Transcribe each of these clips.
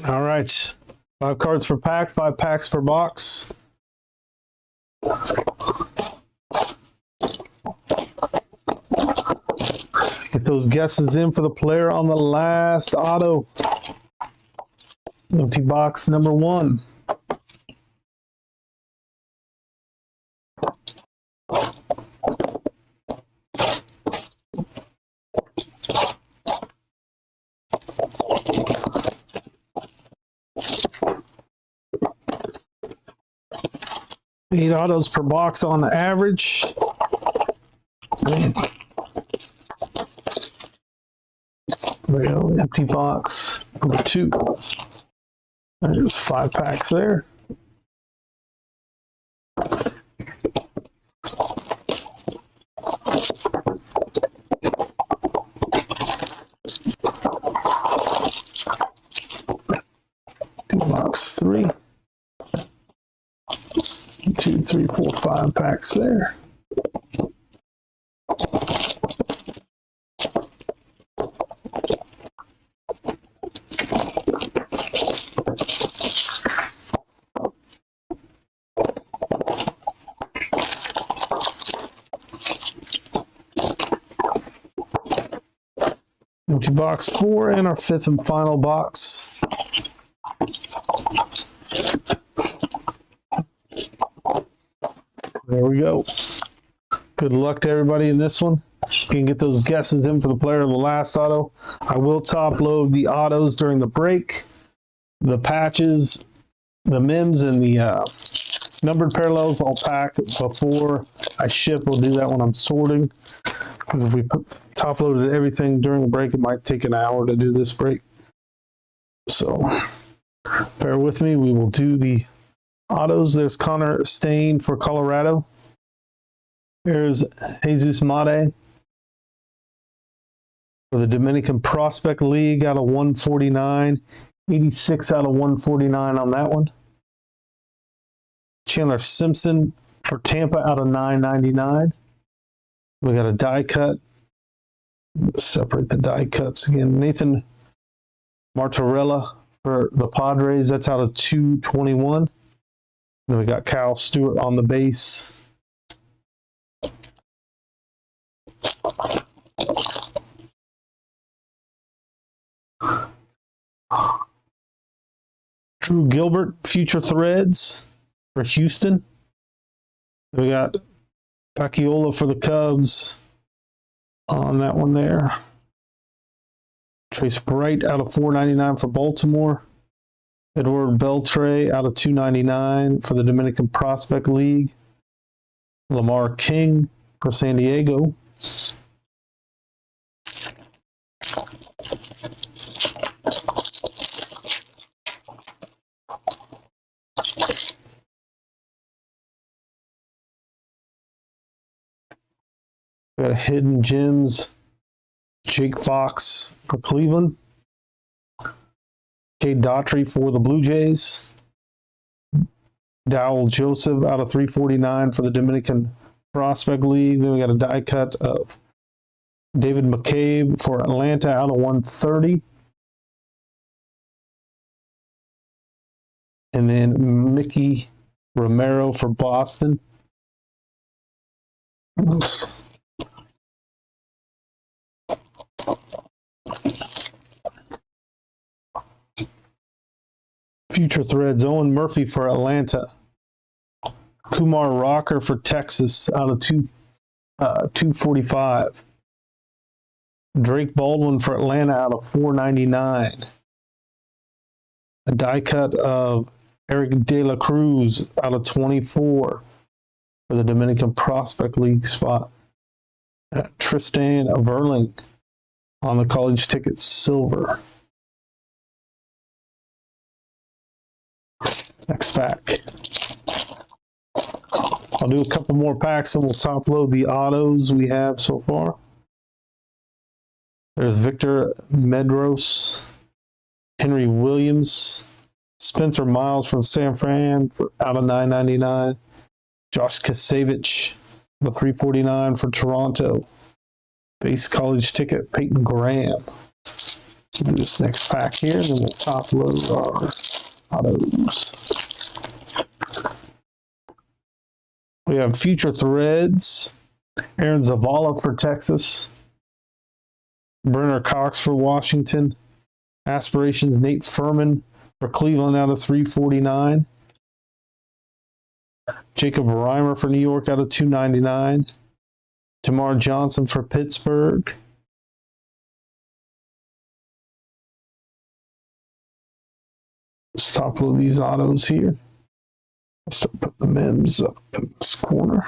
All right. 5 cards per pack, 5 packs per box. Get those guesses in for the player on the last auto. Empty box number 1. Eight autos per box on the average. There we go. Empty box number 2. There's 5 packs there. Box 3. 2, 3, 4, 5 packs there. Empty box 4 and our 5th and final box. There we go. Good luck to everybody in this one. You can get those guesses in for the player of the last auto. I will top load the autos during the break. The patches, the MIMs, and the numbered parallels I'll pack before I ship. We'll do that when I'm sorting. Because if we top loaded everything during the break, it might take an hour to do this break. So bear with me. We will do the autos. There's Connor Stain for Colorado. There's Jesus Mate for the Dominican Prospect League out of 149. 86 out of 149 on that one. Chandler Simpson for Tampa out of 999. We got a die cut. Separate the die cuts again. Nathan Martorella for the Padres. That's out of 221. Then we got Kyle Stewart on the base. Drew Gilbert, Future Threads for Houston. Then we got Paciola for the Cubs on that one there. Trace Bright out of 499 for Baltimore. Edward Beltre out of 299 for the Dominican Prospect League. Lamar King for San Diego. We got Hidden Gems, Jake Fox for Cleveland. Cade Daughtry for the Blue Jays. Dowell Joseph out of 349 for the Dominican Prospect League. Then we got a die cut of David McCabe for Atlanta out of 130. And then Mickey Romero for Boston. Oops. Future Threads, Owen Murphy for Atlanta. Kumar Rocker for Texas out of 245. Drake Baldwin for Atlanta out of 499. A die cut of Eric De La Cruz out of 24 for the Dominican Prospect League spot. Tristan Verling on the college ticket silver. Next pack. I'll do a couple more packs and we'll top load the autos we have so far. There's Victor Medros, Henry Williams, Spencer Miles from San Fran for out of 999. Josh Kasevich, the 349 for Toronto. Base college ticket, Peyton Graham. Do this next pack here, and then we'll top load our autos. We have Future Threads, Aaron Zavala for Texas, Brenner Cox for Washington, Aspirations Nate Furman for Cleveland out of 349, Jacob Reimer for New York out of 299, Tamar Johnson for Pittsburgh, let's top load these autos here. Let's start putting the MEMS up in this corner.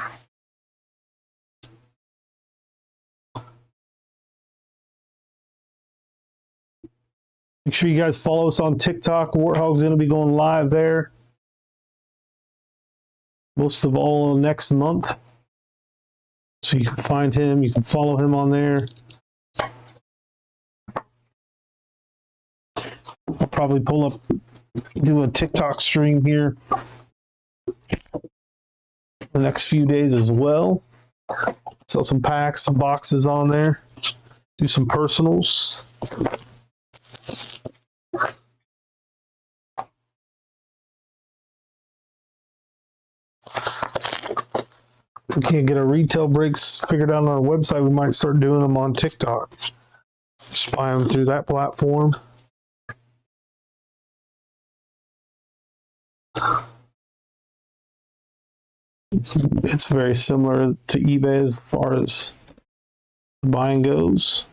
Make sure you guys follow us on TikTok. Warthog's going to be going live there most of all next month. So you can find him, you can follow him on there. I'll probably pull up, do a TikTok stream here the next few days as well. Sell some packs, some boxes on there. Do some personals. If we can't get our retail breaks figured out on our website, we might start doing them on TikTok. Just buy them through that platform. It's very similar to eBay as far as buying goes.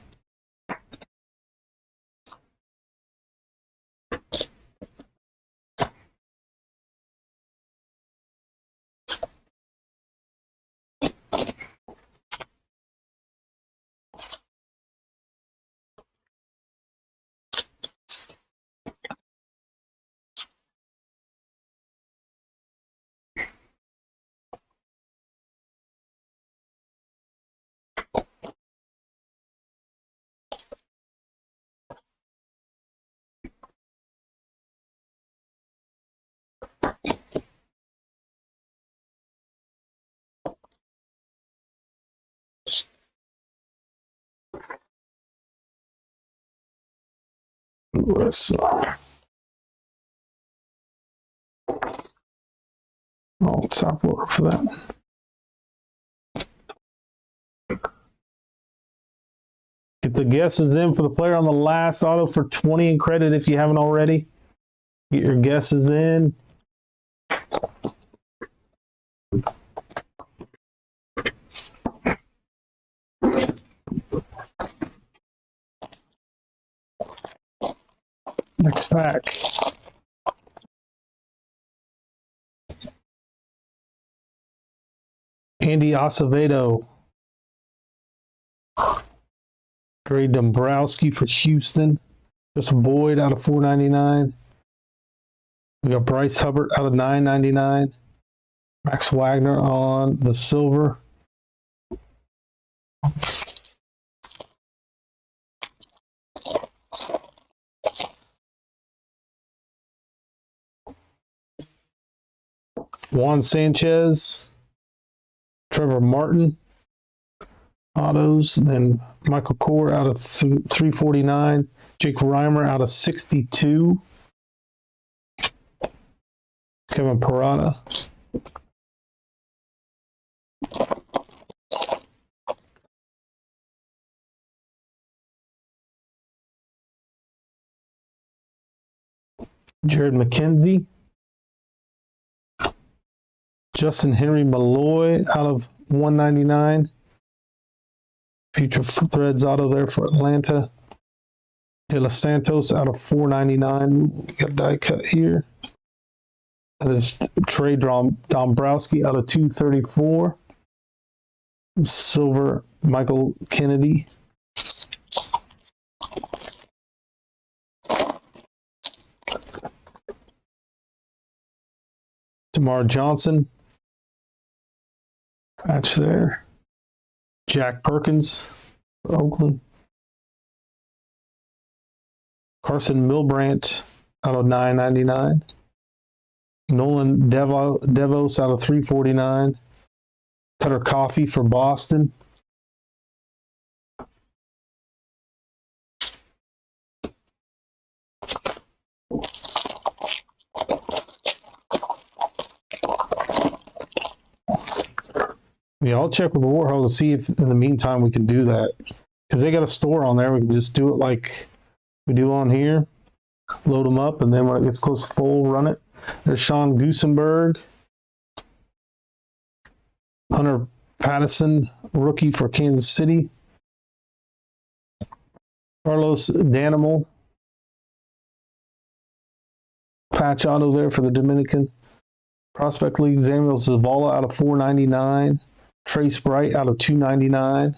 Let's top loader for that one. Get the guesses in for the player on the last auto for 20 in credit if you haven't already. Get your guesses in. Next pack. Andy Acevedo. Trey Dombrowski for Houston. Just Boyd out of $4.99. We got Bryce Hubbard out of $9.99. Max Wagner on the silver. Juan Sanchez, Trevor Martin, autos, then Michael Kor out of 349, Jake Reimer out of 62, Kevin Parada. Jared McKenzie. Justin Henry Malloy out of 199. Future Threads auto there for Atlanta. De Los Santos out of 499. We got die cut here. That is Trey Dombrowski out of 234. Silver Michael Kennedy. Tamar Johnson. Patch there. Jack Perkins for Oakland. Carson Milbrandt out of $9.99. Nolan Devos out of $3.49. Cutter Coffee for Boston. Yeah, I'll check with the Warthog to see if in the meantime we can do that. Because they got a store on there. We can just do it like we do on here. Load them up, and then when it gets close to full, run it. There's Sean Gusenberg. Hunter Patterson, rookie for Kansas City. Carlos Danimal. Patch auto there for the Dominican Prospect League. Samuel Zavala out of 499. Trace Bright out of 299.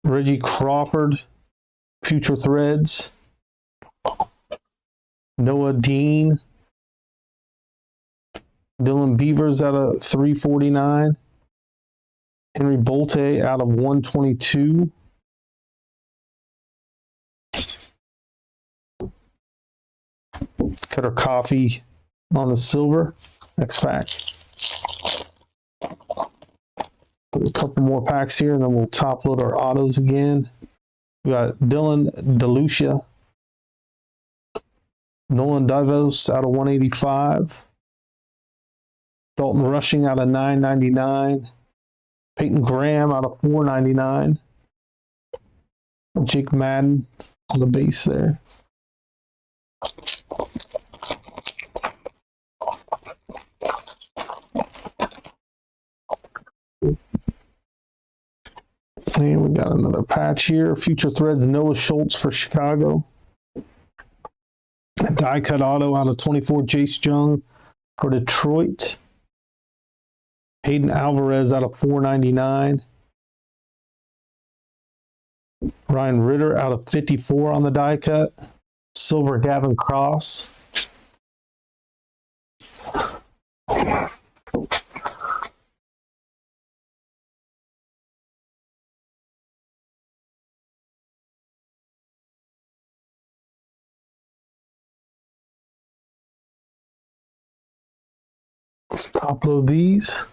Reggie Crawford, Future Threads. Noah Dean. Dylan Beavers out of 349. Henry Bolte out of 122. Cutter Coffee on the silver. Next pack. Put a couple more packs here, and then we'll top load our autos again. We got Dylan DeLucia. Nolan Divos out of 185. Dalton Rushing out of 999. Peyton Graham out of 499. Jake Madden on the base there. And we got another patch here. Future Threads, Noah Schultz for Chicago. A die cut auto out of 24, Jace Jung for Detroit. Hayden Alvarez out of 499. Ryan Ritter out of 54 on the die cut. Silver Gavin Cross. Let's top load these.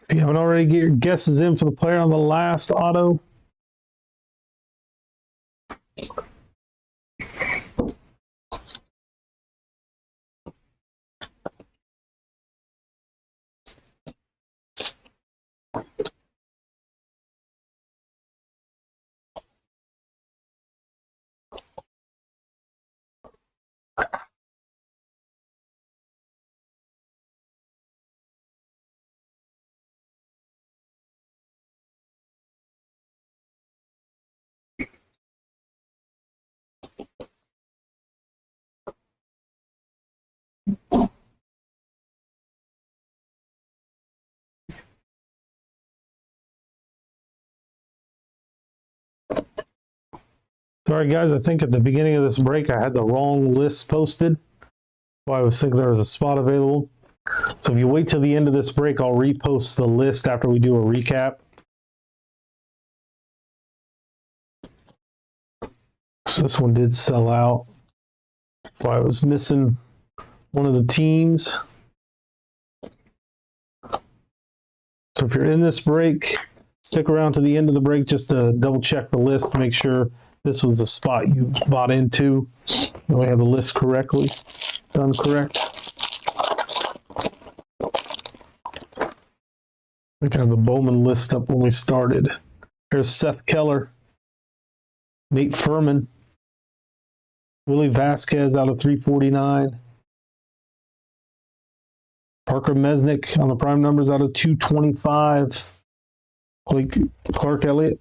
If you haven't already, get your guesses in for the player on the last auto. Sorry guys, I think at the beginning of this break I had the wrong list posted. Well, I was thinking there was a spot available. So if you wait till the end of this break, I'll repost the list after we do a recap. So this one did sell out. So I was missing one of the teams. So if you're in this break, stick around to the end of the break just to double check the list to make sure this was the spot you bought into. And we have the list correctly done correct. We have the Bowman list up when we started. Here's Seth Keller, Nate Furman, Willie Vasquez out of 349, Parker Mesnick on the prime numbers out of 225, Clark Elliott.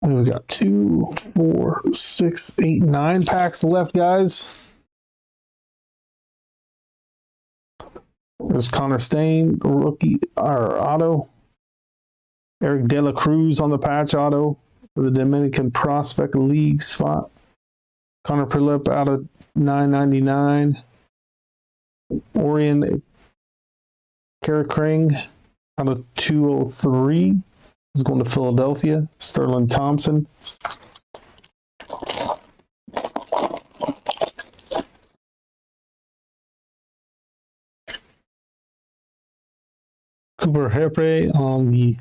And we got 2, 4, 6, 8, 9 packs left, guys. There's Connor Stain, rookie or auto. Eric De La Cruz on the patch auto for the Dominican Prospect League spot. Connor Prilip out of 999. Orion Karakring out of 203. Is going to Philadelphia. Sterling Thompson. Cooper Hepre on the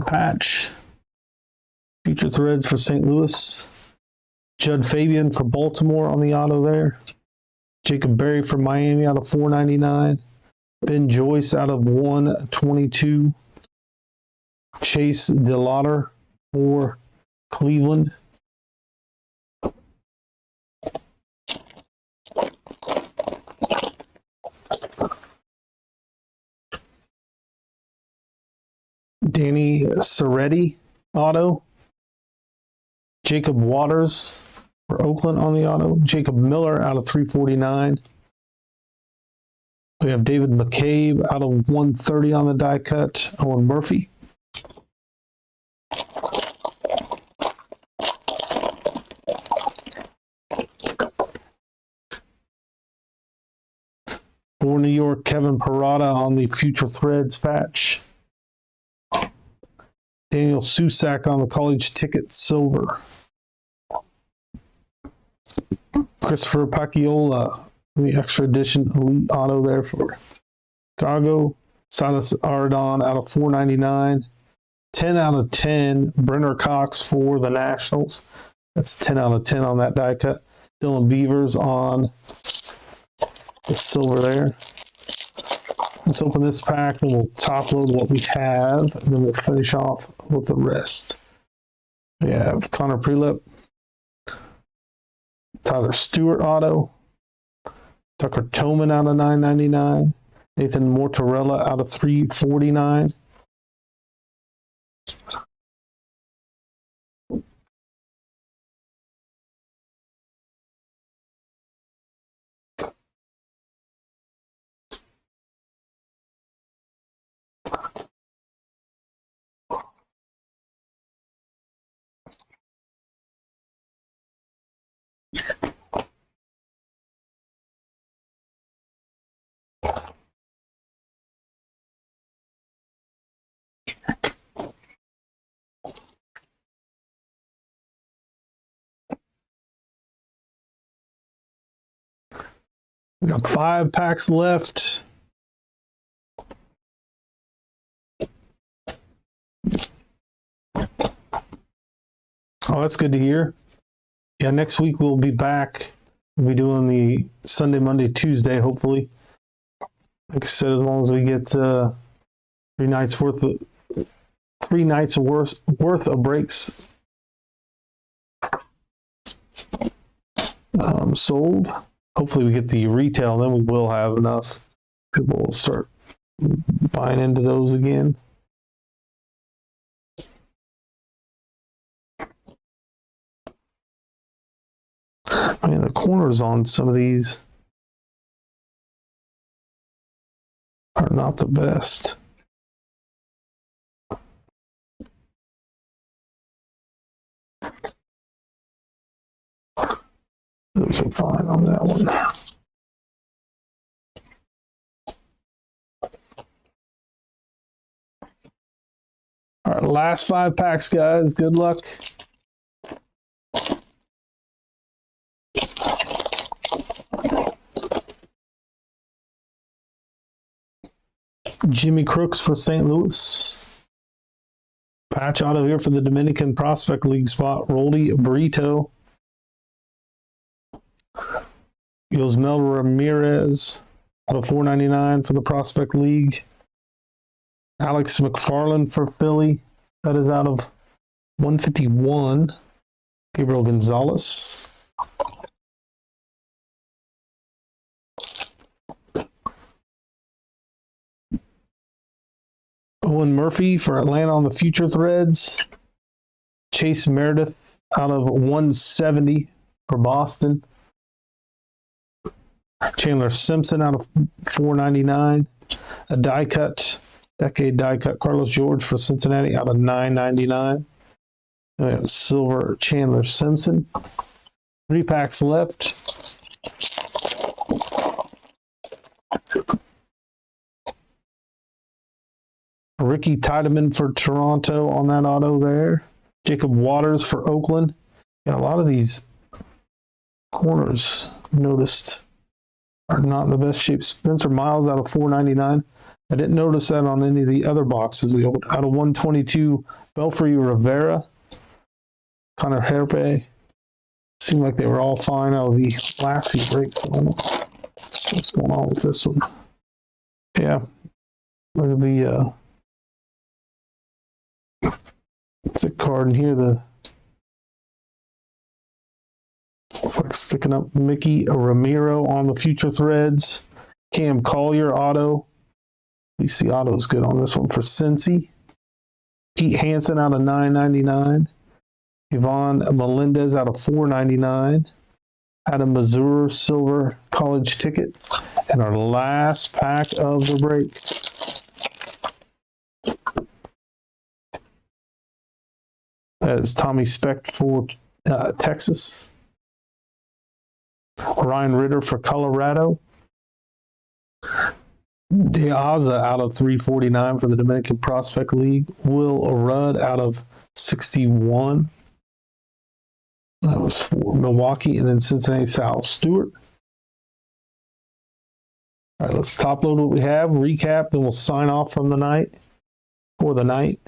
patch. Future Threads for St. Louis. Judd Fabian for Baltimore on the auto there. Jacob Berry for Miami out of 499. Ben Joyce out of 122. Chase DeLauder for Cleveland. Danny Soretti auto. Jacob Waters for Oakland on the auto. Jacob Miller out of 349. We have David McCabe out of 130 on the die cut. Owen Murphy. For New York, Kevin Parada on the Future Threads patch. Daniel Susak on the College Ticket Silver. Christopher Pacchiola, the Extra Edition Elite Auto there for Chicago. Silas Ardon out of 499. 10 out of 10. Brenner Cox for the Nationals. That's 10 out of 10 on that die cut. Dylan Beavers on the silver there. Let's open this pack and we'll top load what we have, and then we'll finish off with the rest. We have Connor Prilip, Tyler Stewart auto, Tucker Toman out of 999, Nathan Mortarella out of 349. We got 5 packs left. Oh, that's good to hear. Yeah, next week we'll be back. We'll be doing the Sunday, Monday, Tuesday, hopefully. Like I said, as long as we get 3 nights worth of breaks sold. Hopefully we get the retail, then we will have enough. People will start buying into those again. I mean, the corners on some of these are not the best. Those are fine on that one. All right, last 5 packs, guys. Good luck. Jimmy Crooks for St. Louis. Patch auto here for the Dominican Prospect League spot. Roldy Brito. Yosmel Ramirez out of 499 for the Prospect League. Alex McFarland for Philly. That is out of 151. Gabriel Gonzalez. Owen Murphy for Atlanta on the future threads. Chase Meredith out of 170 for Boston. Chandler Simpson out of 499. A die cut, decade die cut, Carlos George for Cincinnati out of 999. We have silver Chandler Simpson. 3 packs left. Ricky Tiedemann for Toronto on that auto there. Jacob Waters for Oakland. Yeah, a lot of these corners noticed are not in the best shape. Spencer Miles out of 499. I didn't notice that on any of the other boxes we opened. Out of 122, Belfry Rivera, Connor Herpe. Seemed like they were all fine out of the last few breaks. I don't know what's going on with this one. Yeah, look at the zip card in here. The looks like sticking up Mickey Ramiro on the future threads. Cam Collier auto. At least the auto is good on this one for Cincy. Pete Hansen out of 999. Yvonne Melendez out of 499. Adam Mazur silver college ticket. And our last pack of the break. That is Tommy Speck for Texas. Ryan Ritter for Colorado. De Aza out of 349 for the Dominican Prospect League. Will Rudd out of 61. That was for Milwaukee. And then Cincinnati, Sal Stewart. All right, let's top load what we have, recap, then we'll sign off from the night for the night.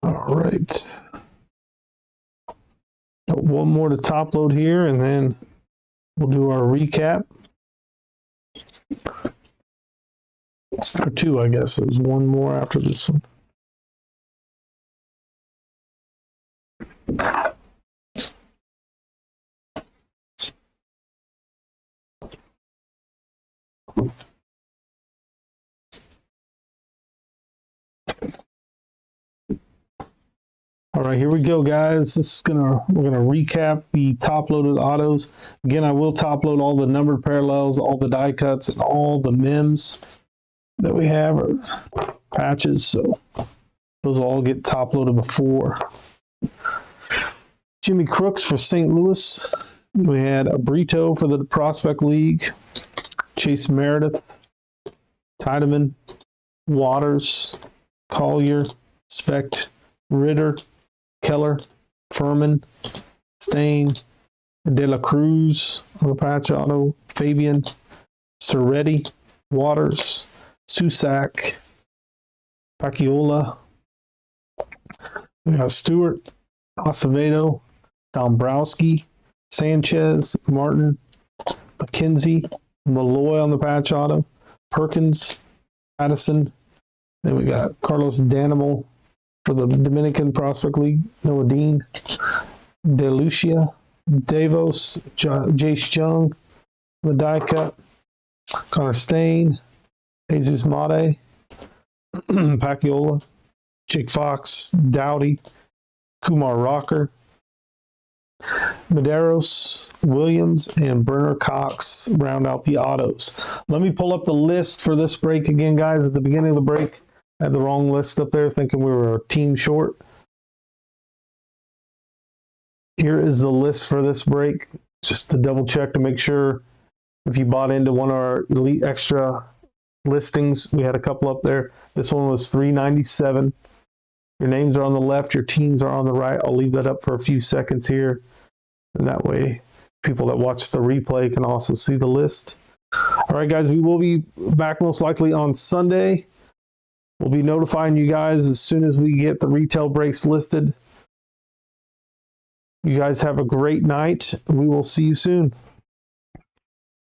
All right. One more to top load here, and then we'll do our recap. Or two, I guess. There's one more after this one. All right, here we go, guys. We're gonna recap the top loaded autos. Again, I will top load all the numbered parallels, all the die cuts, and all the mems that we have are patches. So those will all get top loaded before. Jimmy Crooks for St. Louis. We had a Brito for the Prospect League. Chase Meredith, Tiedemann, Waters, Collier, Specht, Ritter, Keller, Furman, Stain, De La Cruz on the patch auto, Fabian, Soretti, Waters, Susak, Paciola, we got Stewart, Acevedo, Dombrowski, Sanchez, Martin, McKenzie, Malloy on the patch auto, Perkins, Addison. Then we got Carlos Danimal for the Dominican Prospect League, Noah Dean, De Lucia, Davos, Jace Jung, the die cut, Connor Stain, Jesus Mate, Paciola, Jake Fox, Dowdy, Kumar Rocker, Medeiros, Williams, and Bernard Cox round out the autos. Let me pull up the list for this break again, guys. At the beginning of the break, I had the wrong list up there, thinking we were a team short. Here is the list for this break, just to double check to make sure if you bought into one of our Elite Extra listings. We had a couple up there. This one was $397. Your names are on the left, your teams are on the right. I'll leave that up for a few seconds here. And that way, people that watch the replay can also see the list. All right, guys, we will be back most likely on Sunday. We'll be notifying you guys as soon as we get the retail breaks listed. You guys have a great night. We will see you soon.